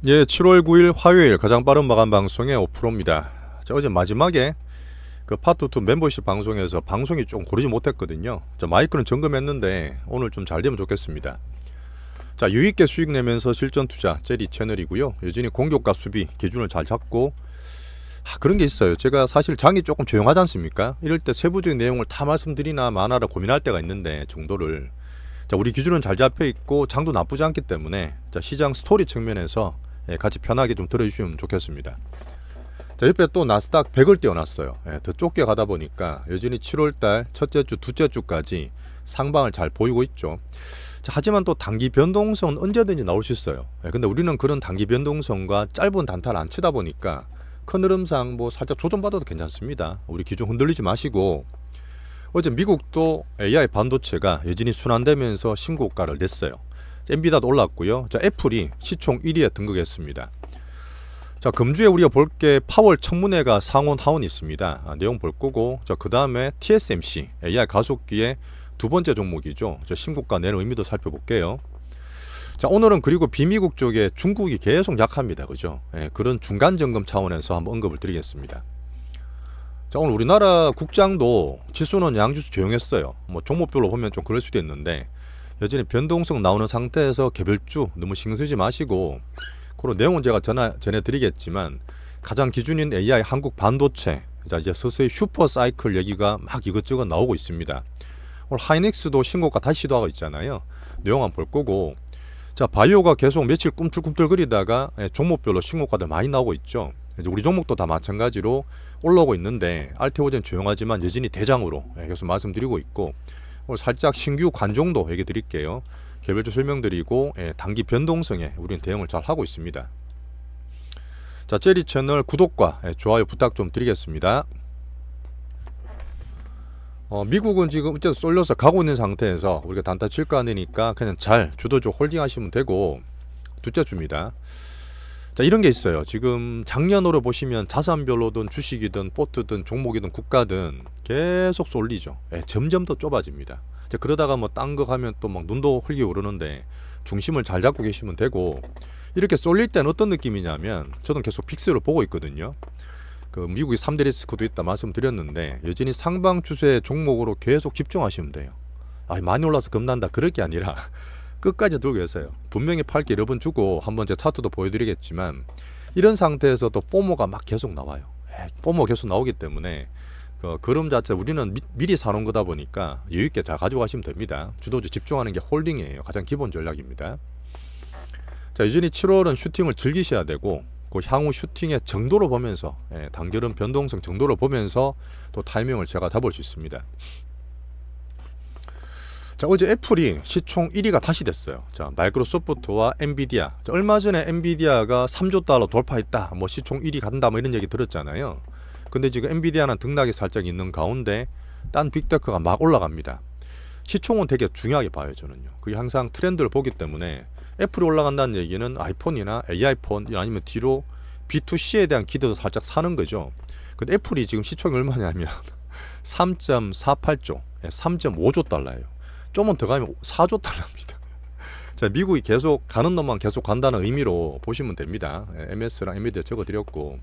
예, 7월 9일 화요일 가장 빠른 마감 방송의 오프로입니다. 자, 어제 마지막에 그 파트 2 멤버십 방송에서 방송이 좀 고르지 못했거든요. 자, 마이크는 점검했는데 오늘 좀 잘 되면 좋겠습니다. 자, 유익계 수익 내면서 실전 투자 제리 채널이고요. 여전히 공격과 수비 기준을 잘 잡고 그런 게 있어요. 제가 사실 장이 조금 조용하지 않습니까? 이럴 때 세부적인 내용을 다 말씀드리나 마나라 고민할 때가 있는데 정도를 자, 우리 기준은 잘 잡혀 있고 장도 나쁘지 않기 때문에 자, 시장 스토리 측면에서 같이 편하게 좀 들어주시면 좋겠습니다. 자, 옆에 또 나스닥 100을 띄워놨어요. 더 좁게 가다 보니까 여전히 7월달 첫째 주, 둘째 주까지 상방을 잘 보이고 있죠. 자, 하지만 또 단기 변동성은 언제든지 나올 수 있어요. 근데 우리는 그런 단기 변동성과 짧은 단타를 안 치다 보니까 큰 흐름상 뭐 살짝 조정받아도 괜찮습니다. 우리 기준 흔들리지 마시고 어제 미국도 AI 반도체가 여전히 순환되면서 신고가를 냈어요. 엔비디아도 올랐고요. 자, 애플이 시총 1위에 등극했습니다. 자, 금주에 우리가 볼 게 파월 청문회가 상원 하원이 있습니다. 내용 볼 거고, 자, 그 다음에 TSMC AI 가속기의 두 번째 종목이죠. 자, 신고가 내는 의미도 살펴볼게요. 자, 오늘은 그리고 비미국 쪽에 중국이 계속 약합니다. 그죠? 그런 중간 점검 차원에서 한번 언급을 드리겠습니다. 자, 오늘 우리나라 국장도 지수는 양주수 조용했어요. 뭐 종목별로 보면 좀 그럴 수도 있는데 여전히 변동성 나오는 상태에서 개별주 너무 신경 쓰지 마시고 그런 내용은 제가 전해드리겠지만 가장 기준인 AI 한국 반도체 자, 이제 서서히 슈퍼 사이클 얘기가 막 이것저것 나오고 있습니다. 오늘 하이닉스도 신고가 다시 시도하고 있잖아요. 내용 한번 볼 거고 자, 바이오가 계속 며칠 꿈틀꿈틀거리다가 종목별로 신고가들 많이 나오고 있죠. 이제 우리 종목도 다 마찬가지로 올라오고 있는데 알테오젠 조용하지만 여전히 대장으로 계속 말씀드리고 있고 오늘 살짝 신규 관종도 얘기 드릴게요. 개별적 설명드리고 단기 변동성에 우리는 대응을 잘 하고 있습니다. 자, 제리 채널 구독과 좋아요 부탁 좀 드리겠습니다. 미국은 지금 어쨌든 쏠려서 가고 있는 상태에서 우리가 단타 칠거 아니니까 그냥 잘 주도적 홀딩 하시면 되고 둘째 주입니다. 자, 이런 게 있어요. 지금 작년으로 보시면 자산별로든 주식이든 포트든 종목이든 국가든 계속 쏠리죠. 점점 더 좁아집니다. 자, 그러다가 뭐 딴 거 가면 또 막 눈도 흘기 오르는데 중심을 잘 잡고 계시면 되고 이렇게 쏠릴 때는 어떤 느낌이냐면 저는 계속 픽스를 보고 있거든요. 그 미국이 3대 리스크도 있다 말씀드렸는데 여전히 상방 추세 종목으로 계속 집중하시면 돼요. 많이 올라서 겁난다 그럴 게 아니라 끝까지 들고 계세요. 분명히 팔게 여러 번 주고 한번 제 차트도 보여드리겠지만 이런 상태에서 또 포모가 막 계속 나와요. 포모 계속 나오기 때문에 그 그럼 자체 우리는 미리 사놓은 거다 보니까 여유있게 잘 가져가시면 됩니다. 주도주 집중하는 게 홀딩이에요. 가장 기본 전략입니다. 자, 여전히 7월은 슈팅을 즐기셔야 되고 그 향후 슈팅의 정도로 보면서 단결은 변동성 정도로 보면서 또 타이밍을 제가 잡을 수 있습니다. 자, 어제 애플이 시총 1위가 다시 됐어요. 자, 마이크로소프트와 엔비디아. 자, 얼마 전에 엔비디아가 3조 달러 돌파했다. 뭐 시총 1위 간다. 뭐 이런 얘기 들었잖아요. 근데 지금 엔비디아는 등락이 살짝 있는 가운데 딴 빅테크가 막 올라갑니다. 시총은 되게 중요하게 봐요, 저는요. 그게 항상 트렌드를 보기 때문에 애플이 올라간다는 얘기는 아이폰이나 AI폰 아니면 뒤로 B2C에 대한 기대도 살짝 사는 거죠. 근데 애플이 지금 시총이 얼마냐면 3.48조, 3.5조 달러예요. 좀은 더 가면 4조 달러입니다. 자, 미국이 계속 가는 놈만 계속 간다는 의미로 보시면 됩니다. MS랑 엔비디아 적어드렸고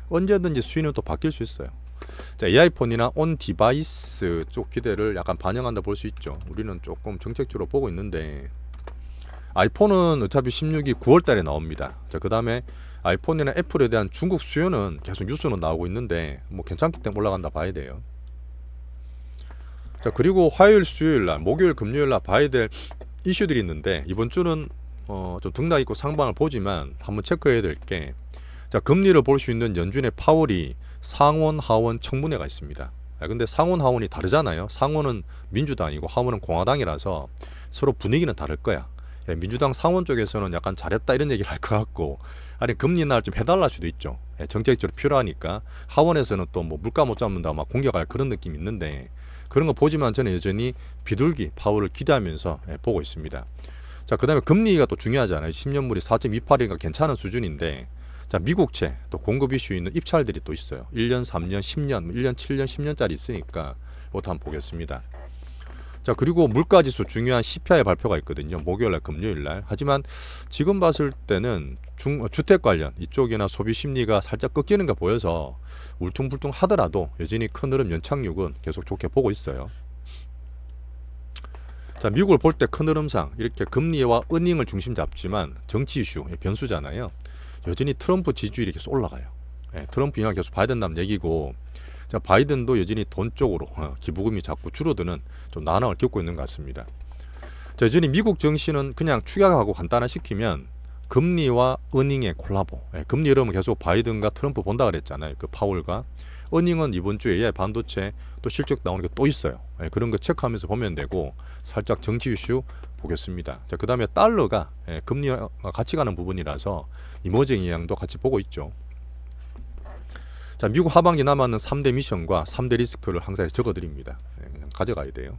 언제든지 수위는 또 바뀔 수 있어요. 자, AI폰이나 온 디바이스 쪽 기대를 약간 반영한다 볼 수 있죠. 우리는 조금 정책적으로 보고 있는데 아이폰은 어차피 16이 9월 달에 나옵니다. 자, 그 다음에 아이폰이나 애플에 대한 중국 수요는 계속 뉴스는 나오고 있는데 뭐 괜찮기 때문에 올라간다 봐야 돼요. 자, 그리고 화요일, 수요일 날, 목요일, 금요일 날 봐야 될 이슈들이 있는데 이번 주는 좀 등락 있고 상방을 보지만 한번 체크해야 될 게 자, 금리를 볼 수 있는 연준의 파월이 상원, 하원 청문회가 있습니다. 근데 상원, 하원이 다르잖아요. 상원은 민주당이고 하원은 공화당이라서 서로 분위기는 다를 거야. 민주당 상원 쪽에서는 약간 잘했다 이런 얘기를 할 것 같고 아니 금리 인하를 좀 해달라 수도 있죠. 정책적으로 필요하니까 하원에서는 또 뭐 물가 못 잡는다 막 공격할 그런 느낌이 있는데 그런 거 보지만 저는 여전히 비둘기 파워를 기대하면서 보고 있습니다. 자, 그 다음에 금리가 또 중요하잖아요. 10년물이 4.28이니까 괜찮은 수준인데 자, 미국채 또 공급 이슈 있는 입찰들이 또 있어요. 1년, 3년, 10년, 1년, 7년, 10년짜리 있으니까 그것도 한번 보겠습니다. 자, 그리고 물가지수 중요한 CPI 발표가 있거든요. 목요일 날, 금요일 날. 하지만 지금 봤을 때는 주택 관련 이쪽이나 소비 심리가 살짝 꺾이는 게 보여서 울퉁불퉁 하더라도 여전히 큰 흐름 연착륙은 계속 좋게 보고 있어요. 자, 미국을 볼 때 큰 흐름상 이렇게 금리와 은행을 중심 잡지만 정치 이슈, 변수잖아요. 여전히 트럼프 지지율이 계속 올라가요. 트럼프 인하를 계속 봐야 된다는 얘기고, 자, 바이든도 여전히 돈 쪽으로 기부금이 자꾸 줄어드는 좀 난항을 겪고 있는 것 같습니다. 자, 여전히 미국 정시는 그냥 축약하고 간단화시키면 금리와 은행의 콜라보. 금리 이러면 계속 바이든과 트럼프 본다 그랬잖아요. 그 파월과. 은행은 이번 주에 AI 반도체 또 실적 나오는 게 또 있어요. 그런 거 체크하면서 보면 되고, 살짝 정치 이슈 보겠습니다. 자, 그 다음에 달러가 금리와 같이 가는 부분이라서 이머징 영향도 같이 보고 있죠. 자, 미국 하반기 남았는 3대 미션과 3대 리스크를 항상 적어드립니다. 그냥 가져가야 돼요.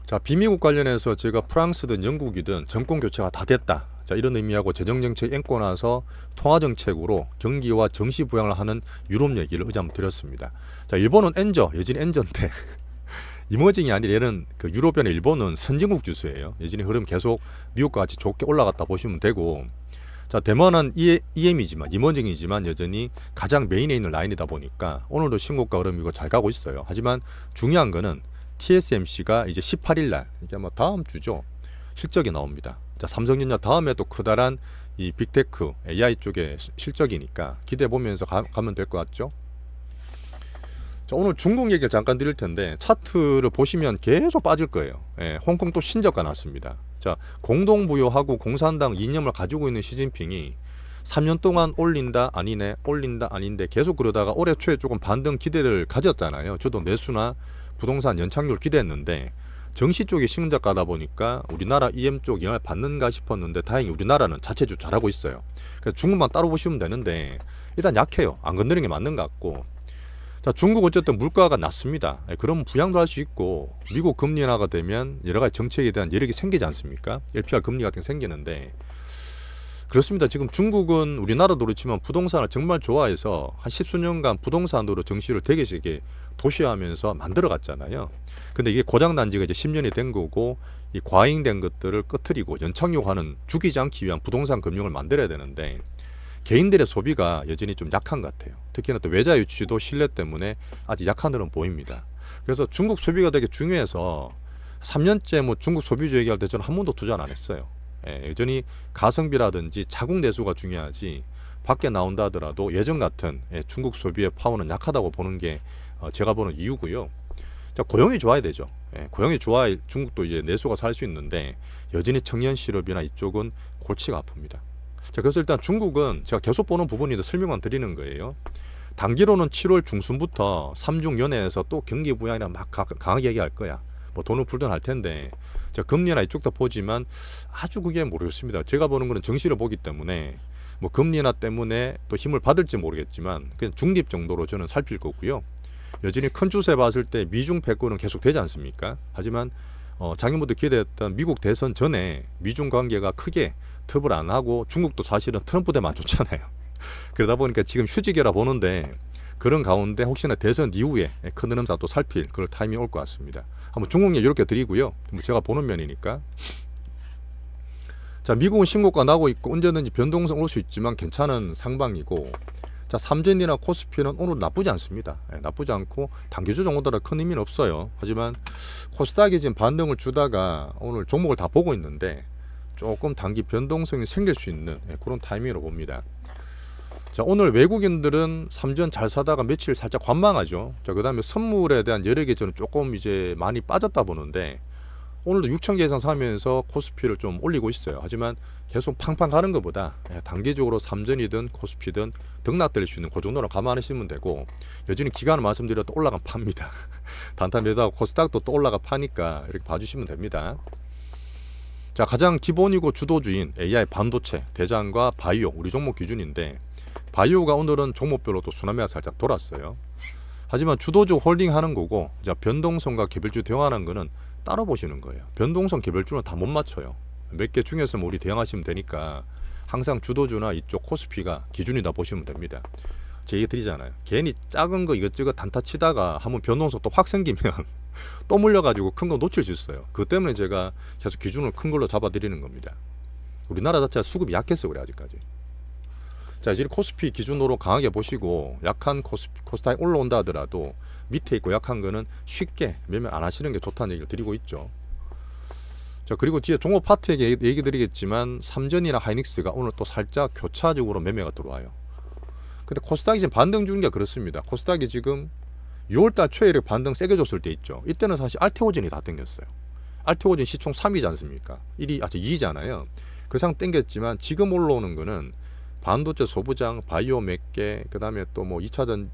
자, 비미국 관련해서 제가 프랑스든 영국이든 정권 교체가 다 됐다. 자, 이런 의미하고 재정정책 앵꼬 나서 통화정책으로 경기와 정시 부양을 하는 유럽 얘기를 어제 한번 드렸습니다. 자, 일본은 엔저, 여전히 엔저인데 이머징이 아니라 얘는 그 유럽이나 일본은 선진국 주수예요. 여전히 흐름 계속 미국과 같이 좋게 올라갔다 보시면 되고, 자, 대만은 EM이지만 이머징이지만 여전히 가장 메인에 있는 라인이다 보니까 오늘도 신고가 흐름이고 잘 가고 있어요. 하지만 중요한 거는 TSMC가 이제 18일 날, 이게 아마 다음 주죠, 실적이 나옵니다. 자, 삼성전자 다음에 또 커다란 이 빅테크 AI 쪽의 실적이니까 기대해 보면서 가면 될 것 같죠. 자, 오늘 중국 얘기를 잠깐 드릴 텐데 차트를 보시면 계속 빠질 거예요. 홍콩 또 신저가 났습니다. 자, 공동부여하고 공산당 이념을 가지고 있는 시진핑이 3년 동안 올린다 아니네, 올린다 아닌데 계속 그러다가 올해 초에 조금 반등 기대를 가졌잖아요. 저도 매수나 부동산 연착륙 기대했는데 정시 쪽이 신저가다 보니까 우리나라 EM 쪽 영향을 받는가 싶었는데 다행히 우리나라는 자체주 잘하고 있어요. 그래서 중국만 따로 보시면 되는데 일단 약해요. 안 건드리는 게 맞는 것 같고, 자, 중국 어쨌든 물가가 낮습니다. 그럼 부양도 할 수 있고, 미국 금리 인하가 되면 여러 가지 정책에 대한 여력이 생기지 않습니까? LPR 금리 같은 게 생기는데, 그렇습니다. 지금 중국은 우리나라도 그렇지만 부동산을 정말 좋아해서 한 10수년간 부동산으로 정시를 되게 세게 도시화하면서 만들어 갔잖아요. 근데 이게 고장난 지가 이제 10년이 된 거고, 이 과잉된 것들을 끄트리고 연착륙하는, 죽이지 않기 위한 부동산 금융을 만들어야 되는데 개인들의 소비가 여전히 좀 약한 것 같아요. 특히나 또 외자 유치도 신뢰 때문에 아직 약한 흐름 보입니다. 그래서 중국 소비가 되게 중요해서 3년째 뭐 중국 소비주 얘기할 때 저는 한 번도 투자 안 했어요. 여전히 가성비라든지 자국 내수가 중요하지 밖에 나온다 하더라도 예전 같은 중국 소비의 파워는 약하다고 보는 게 제가 보는 이유고요. 자, 고용이 좋아야 되죠. 고용이 좋아야 중국도 이제 내수가 살 수 있는데 여전히 청년 실업이나 이쪽은 골치가 아픕니다. 자, 그래서 일단 중국은 제가 계속 보는 부분인데 설명만 드리는 거예요. 단기로는 7월 중순부터 3중 연해에서 또 경기 부양이나 막 강하게 얘기할 거야. 뭐 돈을 풀든 할 텐데, 제가 금리나 이쪽 다 보지만 아주 그게 모르겠습니다. 제가 보는 거는 정시를 보기 때문에 뭐 금리나 때문에 또 힘을 받을지 모르겠지만 그냥 중립 정도로 저는 살필 거고요. 여전히 큰 추세 봤을 때 미중 패권은 계속 되지 않습니까? 하지만 작년부터 기대했던 미국 대선 전에 미중 관계가 크게 톱을 안 하고, 중국도 사실은 트럼프 때만 안 좋잖아요. 그러다 보니까 지금 휴지기라 보는데, 그런 가운데 혹시나 대선 이후에 큰 흐름상 또 살필 그럴 타이밍이 올 것 같습니다. 한번 중국 얘기 이렇게 드리고요. 제가 보는 면이니까. 자, 미국은 신고가 나고 있고 언제든지 변동성 올 수 있지만 괜찮은 상방이고, 자, 삼전이나 코스피는 오늘 나쁘지 않습니다. 나쁘지 않고 단기 조정 오더라 큰 의미는 없어요. 하지만 코스닥이 지금 반등을 주다가 오늘 종목을 다 보고 있는데 조금 단기 변동성이 생길 수 있는 그런 타이밍으로 봅니다. 자, 오늘 외국인들은 삼전 잘 사다가 며칠 살짝 관망하죠. 자, 그 다음에 선물에 대한 여력이 저는 조금 이제 많이 빠졌다 보는데, 오늘도 6,000개 이상 사면서 코스피를 좀 올리고 있어요. 하지만 계속 팡팡 가는 것보다 단기적으로 삼전이든 코스피든 등락될 수 있는 그 정도로 감안하시면 되고, 여전히 기간을 말씀드려도 올라간 팝니다. 단타 매도하고 코스닥도 또 올라가 파니까 이렇게 봐주시면 됩니다. 자, 가장 기본이고 주도주인 AI 반도체 대장과 바이오, 우리 종목 기준인데, 바이오가 오늘은 종목별로 또 순환매가 살짝 돌았어요. 하지만 주도주 홀딩 하는 거고, 자, 변동성과 개별주 대응하는 거는 따로 보시는 거예요. 변동성 개별주는 다 못 맞춰요. 몇 개 중에서 우리 대응하시면 되니까 항상 주도주나 이쪽 코스피가 기준이다 보시면 됩니다. 제 얘기 드리잖아요. 괜히 작은 거 이것저것 단타 치다가 한번 변동성 또 확 생기면 또 물려가지고 큰 거 놓칠 수 있어요. 그것 때문에 제가 계속 기준을 큰 걸로 잡아드리는 겁니다. 우리나라 자체가 수급이 약해서 그래 아직까지. 자, 이제 코스피 기준으로 강하게 보시고 약한 코스닥이 올라온다 하더라도 밑에 있고 약한 거는 쉽게 매매 안 하시는 게 좋다는 얘기를 드리고 있죠. 자, 그리고 뒤에 종목 파트에 얘기 드리겠지만 삼전이나 하이닉스가 오늘 또 살짝 교차적으로 매매가 들어와요. 근데 코스닥이 지금 반등 주는 게 그렇습니다. 코스닥이 지금 6월달 초에 이렇게 반등 세게 줬을 때 있죠. 이때는 사실 알테오젠이 다 땡겼어요. 알테오젠 시총 3위지 않습니까? 2위잖아요. 그 상 땡겼지만 지금 올라오는 거는 반도체 소부장, 바이오 몇 개, 그 다음에 또 뭐 2차전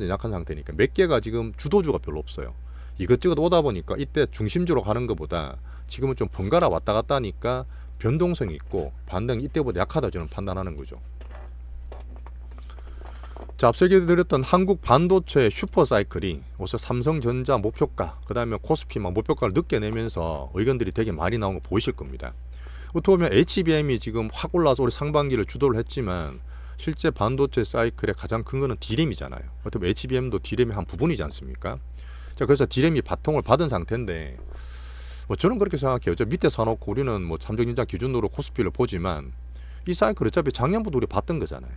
약한 상태니까 몇 개가 지금 주도주가 별로 없어요. 이것저것 오다 보니까 이때 중심주로 가는 것보다 지금은 좀 번갈아 왔다 갔다 하니까 변동성이 있고 반등이 이때보다 약하다 저는 판단하는 거죠. 자, 앞서 얘기 드렸던 한국 반도체 슈퍼사이클이 어서 삼성전자 목표가, 그 다음에 코스피만 목표가를 늦게 내면서 의견들이 되게 많이 나온 거 보이실 겁니다. 어떻게 보면 HBM이 지금 확 올라서 우리 상반기를 주도를 했지만 실제 반도체 사이클의 가장 큰 거는 D램이잖아요. 어떻게 보면 HBM도 D램의 한 부분이지 않습니까? 자, 그래서 D램이 바통을 받은 상태인데 뭐 저는 그렇게 생각해요. 저 밑에 사놓고 우리는 뭐 삼성전자 기준으로 코스피를 보지만 이 사이클 어차피 작년부터 우리 봤던 거잖아요.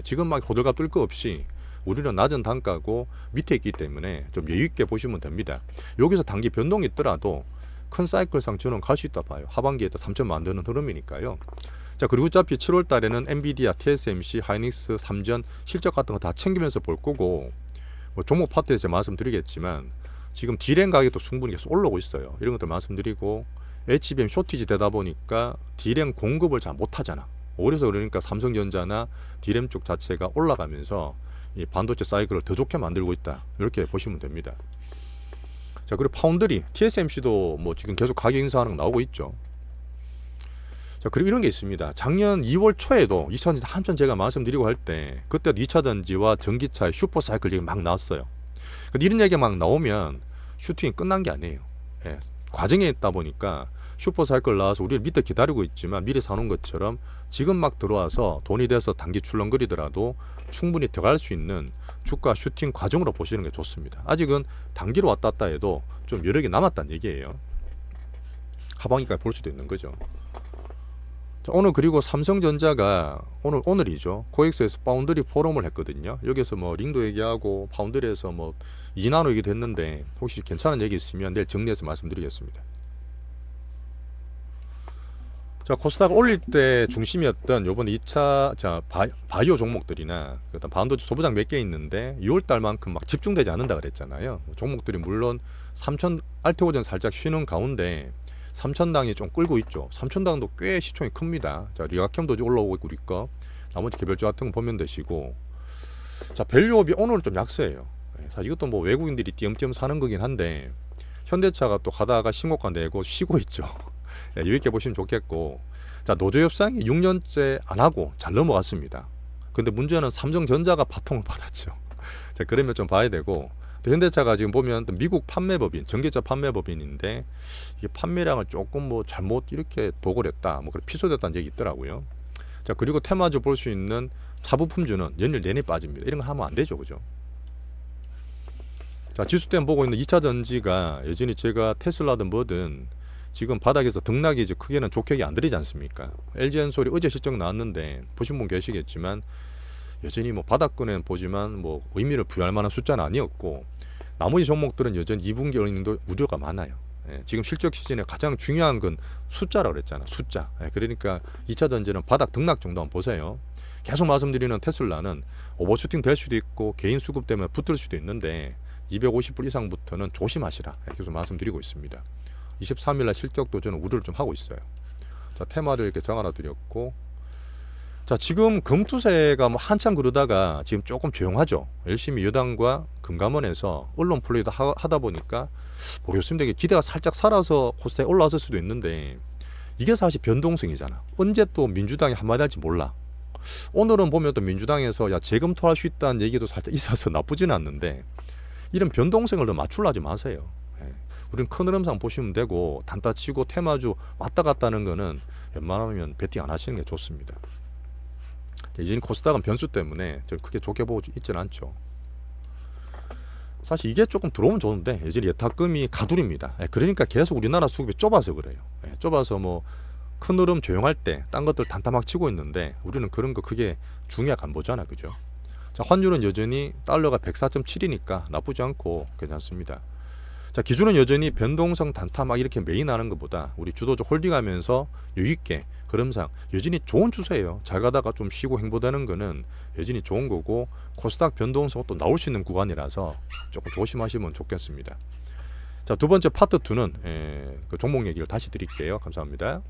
지금 막 호들갑 뜰 거 없이 우리는 낮은 단가고 밑에 있기 때문에 좀 여유 있게 보시면 됩니다. 여기서 단기 변동이 있더라도 큰 사이클상 저는 갈 수 있다 봐요. 하반기에 또 3천 만드는 흐름이니까요. 자, 그리고 어차피 7월 달에는 엔비디아, TSMC, 하이닉스, 삼전 실적 같은 거 다 챙기면서 볼 거고 뭐 종목 파트에서 제가 말씀드리겠지만 지금 D램 가격도 충분히 계속 올라오고 있어요. 이런 것들 말씀드리고 HBM 쇼티지 되다 보니까 D램 공급을 잘 못하잖아. 오히려 그러니까 삼성전자나 D램 쪽 자체가 올라가면서 이 반도체 사이클을 더 좋게 만들고 있다. 이렇게 보시면 됩니다. 자, 그리고 파운드리, TSMC도 뭐 지금 계속 가격 인상하는 거 나오고 있죠. 자, 그리고 이런 게 있습니다. 작년 2월 초에도 2차전지 한참 제가 말씀드리고 할 때 그때도 2차전지와 전기차의 슈퍼사이클 얘기 막 나왔어요. 근데 이런 얘기 막 나오면 슈팅이 끝난 게 아니에요. 예, 과정에 있다 보니까 슈퍼사이클 나와서 우리를 밑에 기다리고 있지만 미리 사놓은 것처럼 지금 막 들어와서 돈이 돼서 단기 출렁거리더라도 충분히 들어갈 수 있는 주가 슈팅 과정으로 보시는 게 좋습니다. 아직은 단기로 왔다 갔다 해도 좀 여러 개 남았다는 얘기예요. 하반기까지 볼 수도 있는 거죠. 자, 오늘 그리고 삼성전자가 오늘이죠. 코엑스에서 파운드리 포럼을 했거든요. 여기서 뭐 링도 얘기하고 파운드리에서 뭐 이나노 얘기도 했는데 혹시 괜찮은 얘기 있으면 내일 정리해서 말씀드리겠습니다. 자, 코스닥 올릴 때 중심이었던 요번 2차 바이오 종목들이나 일단 반도체 소부장 몇 개 있는데 6월 달만큼 막 집중되지 않는다 그랬잖아요. 종목들이 물론 3천 알테오젠 살짝 쉬는 가운데 3천당이 좀 끌고 있죠. 3천당도 꽤 시총이 큽니다. 자, 리가캠도 올라오고 있고 우리 거 나머지 개별주 같은 거 보면 되시고. 자, 밸류업이 오늘은 좀 약세예요. 사실 이것도 뭐 외국인들이 띄엄띄엄 사는 거긴 한데 현대차가 또 가다가 신고가 내고 쉬고 있죠. 이렇게 보시면 좋겠고. 자, 노조 협상이 6년째 안 하고 잘 넘어갔습니다. 근데 문제는 삼성전자가 바통을 받았죠. 자, 그러면 좀 봐야 되고, 현대차가 지금 보면 미국 판매법인, 전기차 판매법인인데 이게 판매량을 조금 뭐 잘못 이렇게 보고를 했다, 뭐 피소됐다는 얘기 있더라고요. 자, 그리고 테마주 볼 수 있는 차부품주는 연일 내내 빠집니다. 이런 거 하면 안 되죠, 그죠? 자, 지수댐 보고 있는 2차 전지가 예전에 제가 테슬라든 뭐든 지금 바닥에서 등락이 이제 크게는 좋게 안 들리지 않습니까? LG엔솔이 어제 실적 나왔는데 보신 분 계시겠지만 여전히 뭐 바닥권에는 보지만 뭐 의미를 부여할 만한 숫자는 아니었고, 나머지 종목들은 여전히 2분기 어닝도 우려가 많아요. 지금 실적 시즌에 가장 중요한 건 숫자라고 그랬잖아, 숫자. 그러니까 2차 전지는 바닥 등락 정도 한번 보세요. 계속 말씀드리는 테슬라는 오버슈팅 될 수도 있고 개인 수급 때문에 붙을 수도 있는데 250불 이상부터는 조심하시라 계속 말씀드리고 있습니다. 23일날 실적도 저는 우려를 좀 하고 있어요. 자, 테마를 이렇게 정하나 드렸고, 자, 지금 금투세가 뭐 한참 그러다가 지금 조금 조용하죠. 열심히 여당과 금감원에서 언론 플레이도 하다 보니까 모르겠습니다. 이게 기대가 살짝 살아서 코스닥에 올라왔을 수도 있는데 이게 사실 변동성이잖아. 언제 또 민주당이 한마디 할지 몰라. 오늘은 보면 또 민주당에서 야, 재검토할 수 있다는 얘기도 살짝 있어서 나쁘지는 않는데 이런 변동성을 더 맞추려 하지 마세요. 우리는 큰 흐름상 보시면 되고, 단타 치고 테마주 왔다 갔다 하는 거는 웬만하면 베팅 안 하시는 게 좋습니다. 이제 코스닥은 변수 때문에 저 크게 좋게 보고 있지는 않죠. 사실 이게 조금 들어오면 좋은데 여전히 예탁금이 가두립니다. 그러니까 계속 우리나라 수급이 좁아서 그래요. 좁아서 뭐 큰 흐름 조용할 때 딴 것들 단타막 치고 있는데 우리는 그런 거 크게 중요하게 안 보잖아, 그죠? 자, 환율은 여전히 달러가 104.7이니까 나쁘지 않고 괜찮습니다. 자, 기준은 여전히 변동성 단타 막 이렇게 메인하는 것보다 우리 주도적 홀딩하면서 여유있게 그럼상 여전히 좋은 추세예요. 잘 가다가 좀 쉬고 행보되는 거는 여전히 좋은 거고, 코스닥 변동성 또 나올 수 있는 구간이라서 조금 조심하시면 좋겠습니다. 자, 두 번째 파트 2는 그 종목 얘기를 다시 드릴게요. 감사합니다.